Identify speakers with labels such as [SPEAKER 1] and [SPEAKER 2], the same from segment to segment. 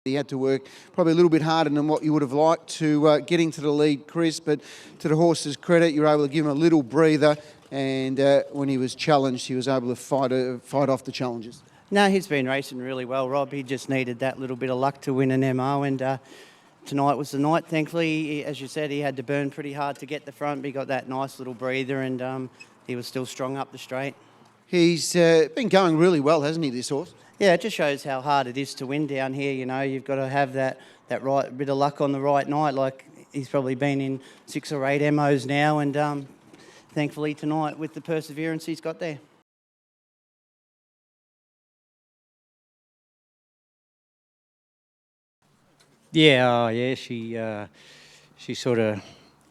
[SPEAKER 1] He had to work probably a little bit harder than what you would have liked to get into the lead, Chris, but to the horse's credit, you were able to give him a little breather, and when he was challenged, he was able to fight off the challenges.
[SPEAKER 2] No, he's been racing really well, Rob. He just needed that little bit of luck to win an MO, and tonight was the night. Thankfully, as you said, he had to burn pretty hard to get the front, but he got that nice little breather, and he was still strong up the straight.
[SPEAKER 1] He's been going really well, hasn't he, this horse?
[SPEAKER 2] Yeah, it just shows how hard it is to win down here. You know, you've got to have that right bit of luck on the right night. Like, he's probably been in 6 or 8 MOs now, and thankfully tonight, with the perseverance he's got there.
[SPEAKER 3] Yeah, she sort of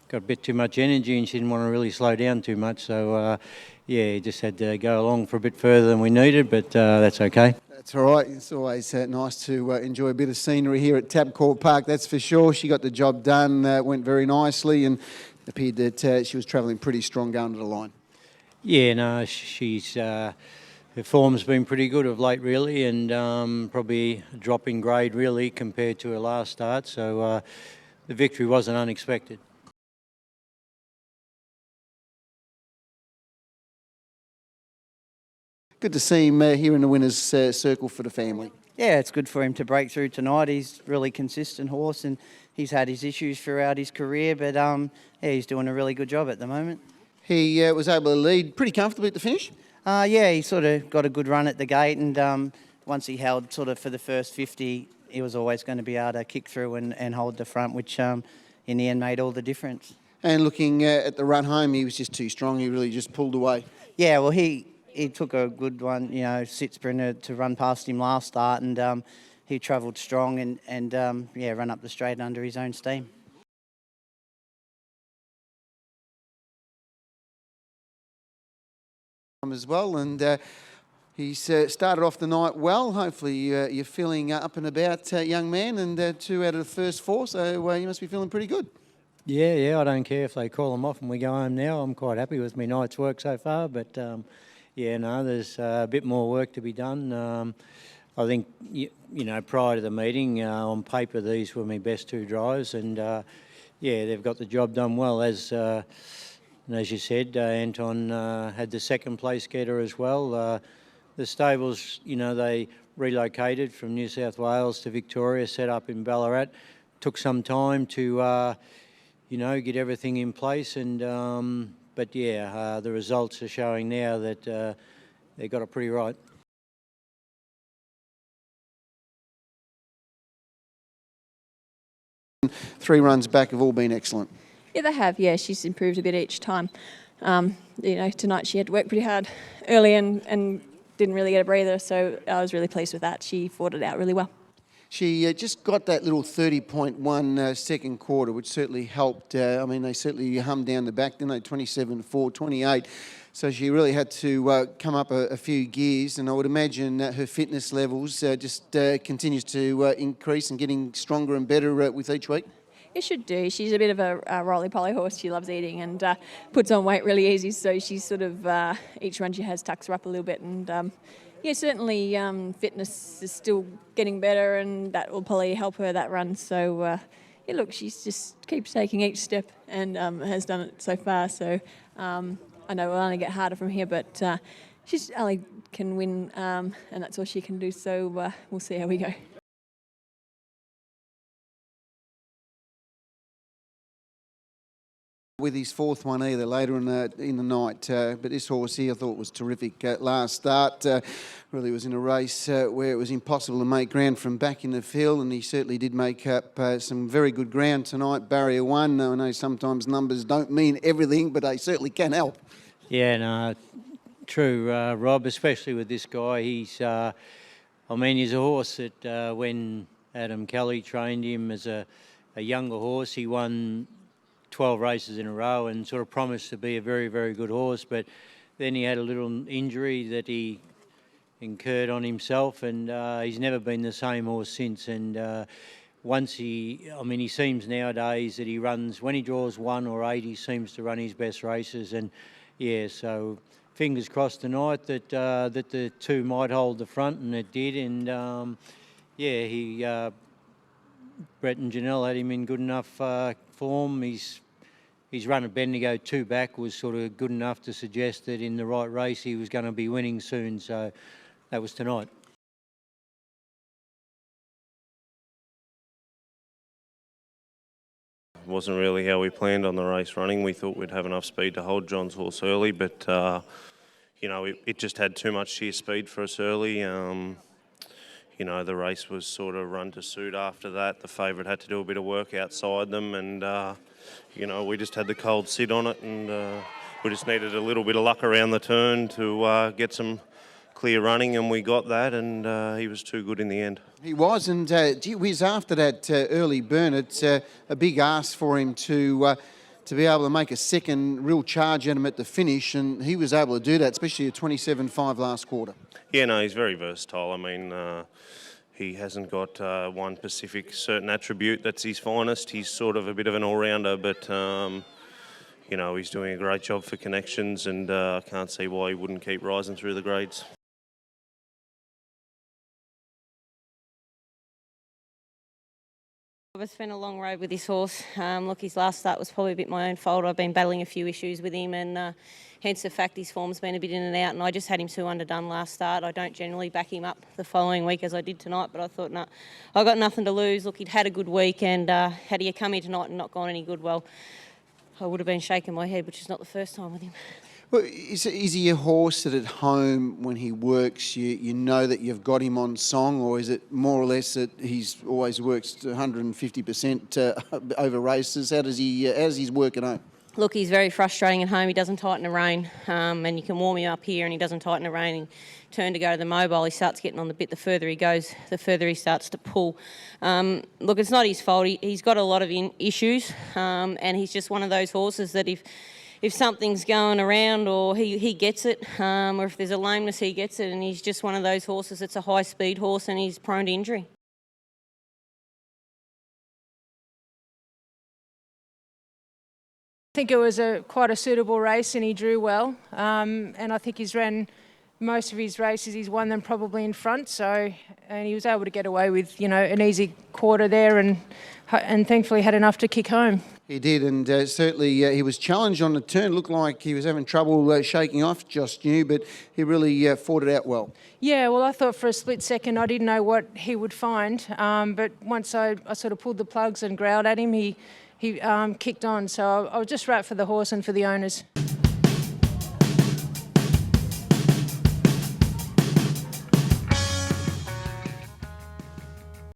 [SPEAKER 3] got a bit too much energy and she didn't want to really slow down too much. So, he just had to go along for a bit further than we needed, but that's okay.
[SPEAKER 1] That's all right. It's always nice to enjoy a bit of scenery here at Tabcorp Park, that's for sure. She got the job done, went very nicely, and appeared that she was travelling pretty strong going to the line. Yeah,
[SPEAKER 3] no, she's... her form's been pretty good of late, really, and probably a drop in grade, really, compared to her last start. So the victory wasn't unexpected.
[SPEAKER 1] Good to see him here in the winner's circle for the family.
[SPEAKER 2] Yeah, it's good for him to break through tonight. He's a really consistent horse, and he's had his issues throughout his career, but he's doing a really good job at the moment.
[SPEAKER 1] He was able to lead pretty comfortably at the finish?
[SPEAKER 2] He sort of got a good run at the gate, and once he held sort of for the first 50, he was always going to be able to kick through and hold the front, which in the end made all the difference.
[SPEAKER 1] And looking at the run home, he was just too strong. He really just pulled away.
[SPEAKER 2] Yeah, well, he took a good one, sit sprinter to run past him last start, and he travelled strong and ran up the straight under his own steam.
[SPEAKER 1] As well, and he's started off the night well. Hopefully you're feeling up and about, young man, and 2 out of the first 4, so you must be feeling pretty good.
[SPEAKER 3] Yeah, I don't care if they call them off and we go home now. I'm quite happy with my night's work so far, but there's a bit more work to be done. I think, prior to the meeting, on paper, these were my best 2 drives, and they've got the job done well. And as you said, Anton had the second place getter as well. The stables, they relocated from New South Wales to Victoria, set up in Ballarat. Took some time to, get everything in place. And the results are showing now that they got it pretty right.
[SPEAKER 1] Three runs back have all been excellent.
[SPEAKER 4] Yeah, they have. Yeah, she's improved a bit each time. Tonight she had to work pretty hard early and didn't really get a breather, so I was really pleased with that. She fought it out really well.
[SPEAKER 1] She just got that little 30.1 second quarter, which certainly helped. They certainly hummed down the back, didn't they? 27-4, 28. So she really had to come up a few gears, and I would imagine her fitness levels just continues to increase and getting stronger and better with each week.
[SPEAKER 4] It should do. She's a bit of a roly-poly horse. She loves eating and puts on weight really easy, so she's sort of, each run she has tucks her up a little bit, and certainly fitness is still getting better, and that will probably help her that run. So she's just keeps taking each step and has done it so far. So I know we'll only get harder from here, but she's only can win, and that's all she can do. So we'll see how we go.
[SPEAKER 1] With his 4th one either later in the night, but this horse here I thought was terrific last start. Really was in a race where it was impossible to make ground from back in the field, and he certainly did make up some very good ground tonight. Barrier 1, I know sometimes numbers don't mean everything, but they certainly can help.
[SPEAKER 3] Yeah, no, true, Rob, especially with this guy. He's a horse that when Adam Kelly trained him as a younger horse, he won 12 races in a row and sort of promised to be a very, very good horse, but then he had a little injury that he incurred on himself, and he's never been the same horse since. And he seems nowadays that he runs, when he draws 1 or 8, he seems to run his best races. And so fingers crossed tonight that the 2 might hold the front, and it did. And he Brett and Janelle had him in good enough form. His run at Bendigo 2 back was sort of good enough to suggest that in the right race he was going to be winning soon. So that was tonight.
[SPEAKER 5] Wasn't really how we planned on the race running. We thought we'd have enough speed to hold John's horse early, but you know, it just had too much sheer speed for us early. You know, the race was sort of run to suit after that. The favourite had to do a bit of work outside them, and you know, we just had the cold sit on it, and we just needed a little bit of luck around the turn to get some clear running, and we got that, and he was too good in the end.
[SPEAKER 1] He was, and gee whiz, after that early burn, it's a big ask for him to be able to make a second real charge at him at the finish, and he was able to do that, especially at 27.5 last quarter.
[SPEAKER 5] Yeah, no, he's very versatile. I mean, he hasn't got one specific certain attribute that's his finest. He's sort of a bit of an all-rounder, but you know, he's doing a great job for connections, and I can't see why he wouldn't keep rising through the grades.
[SPEAKER 6] It's been a long road with this horse. Look, his last start was probably a bit my own fault. I've been battling a few issues with him, and hence the fact his form's been a bit in and out, and I just had him 2 underdone last start. I don't generally back him up the following week as I did tonight, but I thought, no, I got nothing to lose. Look, he'd had a good week, and had he come here tonight and not gone any good, well, I would have been shaking my head, which is not the first time with him.
[SPEAKER 1] Well, is he a horse that at home, when he works, you know that you've got him on song, or is it more or less that he's always works 150% over races? How's his work at home?
[SPEAKER 6] Look, he's very frustrating at home. He doesn't tighten the rein, and you can warm him up here, and he doesn't tighten the rein. And turn to go to the mobile, he starts getting on the bit. The further he goes, the further he starts to pull. Look, it's not his fault. He's got a lot of issues, and he's just one of those horses that if something's going around, or he gets it, or if there's a lameness, he gets it, and he's just one of those horses that's a high-speed horse, and he's prone to injury.
[SPEAKER 7] I think it was quite a suitable race, and he drew well, and I think he's ran most of his races, he's won them probably in front, and he was able to get away with, you know, an easy quarter there, and thankfully had enough to kick home.
[SPEAKER 1] He did, and certainly he was challenged on the turn. Looked like he was having trouble shaking off Josh New, but he really fought it out well.
[SPEAKER 7] Yeah, well, I thought for a split second I didn't know what he would find, but once I sort of pulled the plugs and growled at him, he kicked on. So I was just right for the horse and for the owners.